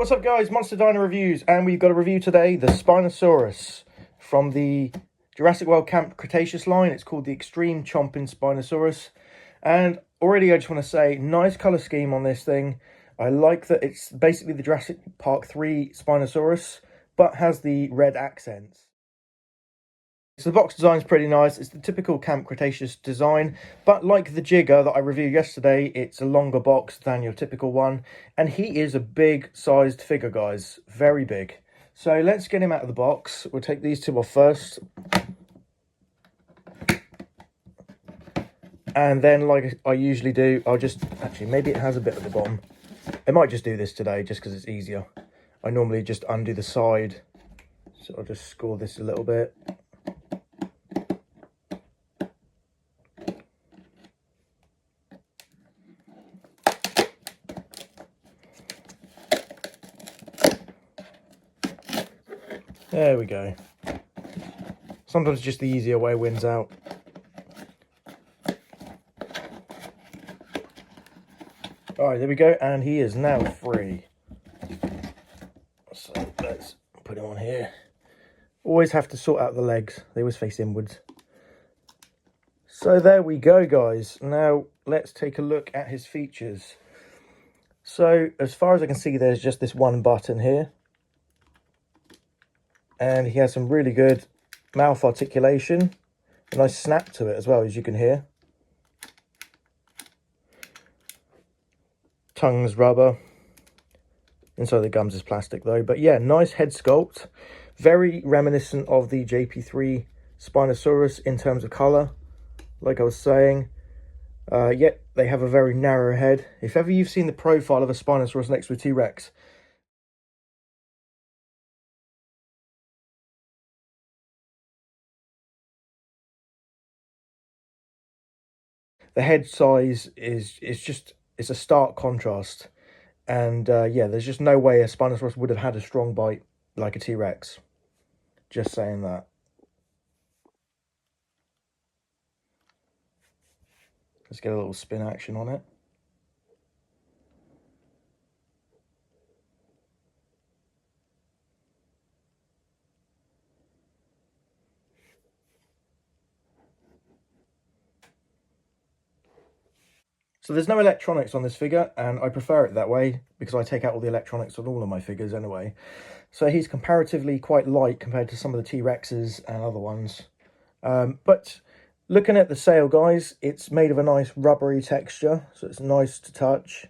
What's up guys, Monster Dino Reviews, and we've got a review today, the Spinosaurus from the Jurassic World Camp Cretaceous line. It's called the Extreme Chompin Spinosaurus, and already I just want to say, nice colour scheme on this thing. I like that it's basically the Jurassic Park 3 Spinosaurus, but has the red accents. So the box design is pretty nice. It's the typical Camp Cretaceous design, but like the Jigger that I reviewed yesterday, it's a longer box than your typical one. And he is a big sized figure, guys. Very big. So let's get him out of the box. We'll take these two off first. And then, like I usually do, I'll just... Actually, maybe it has a bit at the bottom. I might just do this today just because it's easier. I normally just undo the side. So I'll just score this a little bit. There we go. Sometimes just the easier way wins out. Alright, there we go, and he is now free. So let's put him on here. Always have to sort out the legs, they always face inwards. So there we go, guys. Now let's take a look at his features. So as far as I can see, there's just this one button here. And he has some really good mouth articulation. A nice snap to it as well, as you can hear. Tongue's rubber. Inside the gums is plastic though. But yeah, nice head sculpt. Very reminiscent of the JP3 Spinosaurus in terms of colour. Like I was saying. Yet they have a very narrow head. If ever you've seen the profile of a Spinosaurus next to a T-Rex, the head size is just, it's a stark contrast. And yeah, there's just no way a Spinosaurus would have had a strong bite like a T-Rex. Just saying that. Let's get a little spin action on it. So there's no electronics on this figure, and I prefer it that way because I take out all the electronics on all of my figures anyway. So he's comparatively quite light compared to some of the T-Rexes and other ones. But looking at the sail, guys, it's made of a nice rubbery texture, so it's nice to touch.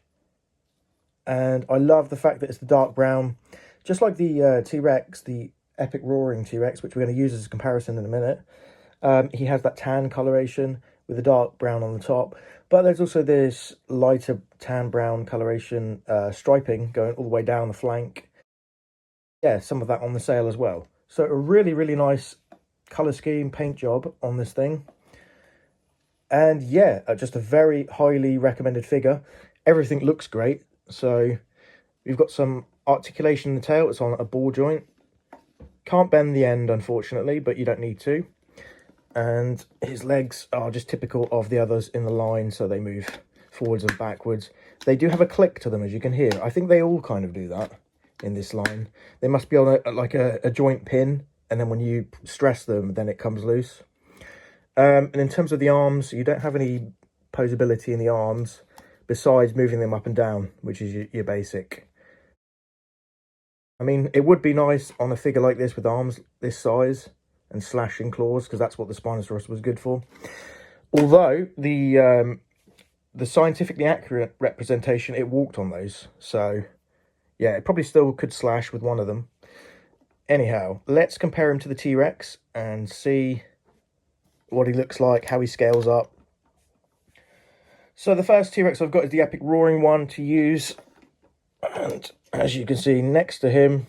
And I love the fact that it's the dark brown, just like the T-Rex, the epic Roarin T.Rex, which we're going to use as a comparison in a minute. He has that tan coloration with the dark brown on the top, but there's also this lighter tan brown coloration striping going all the way down the flank. Yeah, some of that on the sail as well. So a really, really nice colour scheme, paint job on this thing. And yeah, just a very highly recommended figure. Everything looks great. So we've got some articulation in the tail. It's on a ball joint. Can't bend the end, unfortunately, but you don't need to. And his legs are just typical of the others in the line, so they move forwards and backwards. They do have a click to them, as you can hear. I think they all kind of do that in this line. They must be on a joint pin, and then when you stress them, then it comes loose. And in terms of the arms, you don't have any posability in the arms, besides moving them up and down, which is your basic. I mean, it would be nice on a figure like this with arms this size and slashing claws, because that's what the Spinosaurus was good for. Although the scientifically accurate representation, it walked on those. So yeah, it probably still could slash with one of them. Anyhow, let's compare him to the T-Rex and see what he looks like, how he scales up. So the first T-Rex I've got is the epic Roaring one to use. And as you can see next to him,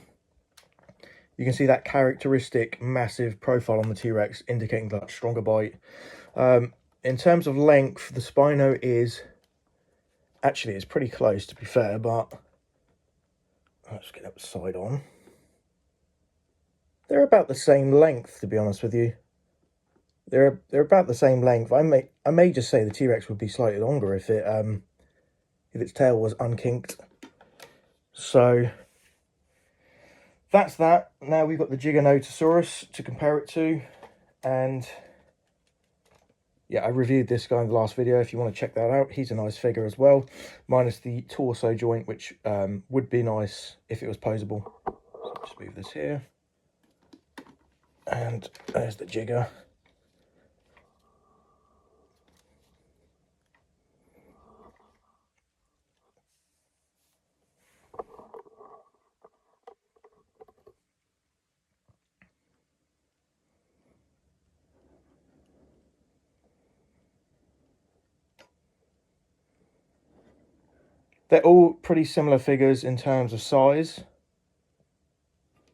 you can see that characteristic massive profile on the T-Rex, indicating that stronger bite. In terms of length, the Spino is... Actually, it's pretty close, to be fair, but... Let's get that side on. They're about the same length, to be honest with you. They're about the same length. I may just say the T-Rex would be slightly longer if its tail was unkinked. So that's that. Now we've got the Giganotasaurus to compare it to, and yeah, I reviewed this guy in the last video if you want to check that out. He's a nice figure as well, minus the torso joint, which would be nice if it was posable. So just move this here, and there's the Giga. They're all pretty similar figures in terms of size.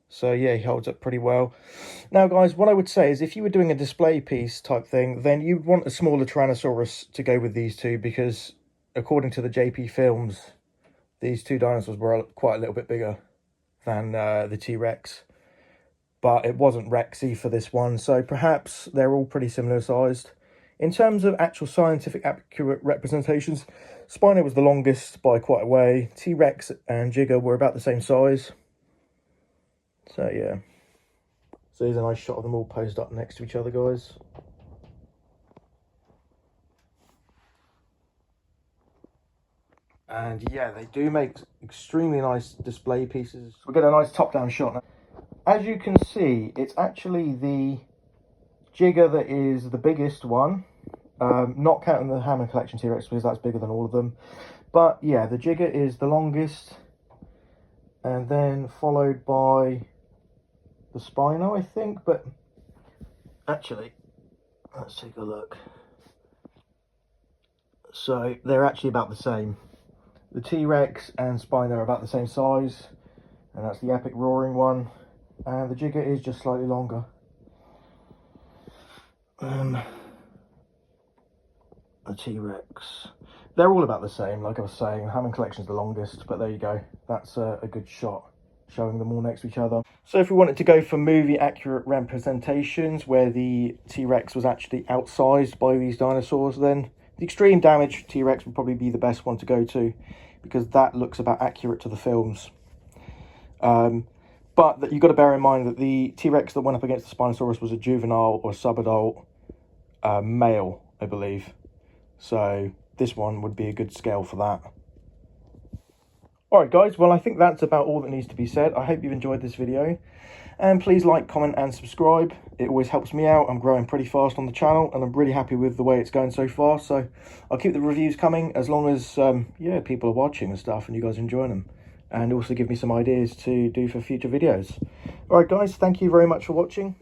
So yeah, he holds up pretty well. Now guys, what I would say is if you were doing a display piece type thing, then you'd want a smaller Tyrannosaurus to go with these two, because according to the JP films, these two dinosaurs were quite a little bit bigger than the T-Rex. But it wasn't Rexy for this one, so perhaps they're all pretty similar sized. In terms of actual scientific accurate representations, Spino was the longest by quite a way. T-Rex and Giga were about the same size. So yeah. So here's a nice shot of them all posed up next to each other, guys. And yeah, they do make extremely nice display pieces. We get a nice top-down shot now. As you can see, it's actually the Giga that is the biggest one. Not counting the Hammond Collection T.Rex, because that's bigger than all of them. But yeah, the Giga is the longest, and then followed by the Spino, I think. But actually, let's take a look. So they're actually about the same. The T-Rex and Spino are about the same size, and that's the epic roaring one. And the Giga is just slightly longer. The T-Rex, they're all about the same, like I was saying. Hammond Collection is the longest, but there you go. That's a good shot showing them all next to each other. So if we wanted to go for movie accurate representations where the T-Rex was actually outsized by these dinosaurs, then the Extreme Damage T-Rex would probably be the best one to go to, because that looks about accurate to the films. But that you've got to bear in mind that the T-Rex that went up against the Spinosaurus was a juvenile or subadult male, I believe. So this one would be a good scale for that. Alright guys, well I think that's about all that needs to be said. I hope you've enjoyed this video. And please like, comment and subscribe. It always helps me out. I'm growing pretty fast on the channel, and I'm really happy with the way it's going so far. So I'll keep the reviews coming as long as yeah, people are watching and stuff and you guys are enjoying them. And also give me some ideas to do for future videos. Alright guys, thank you very much for watching.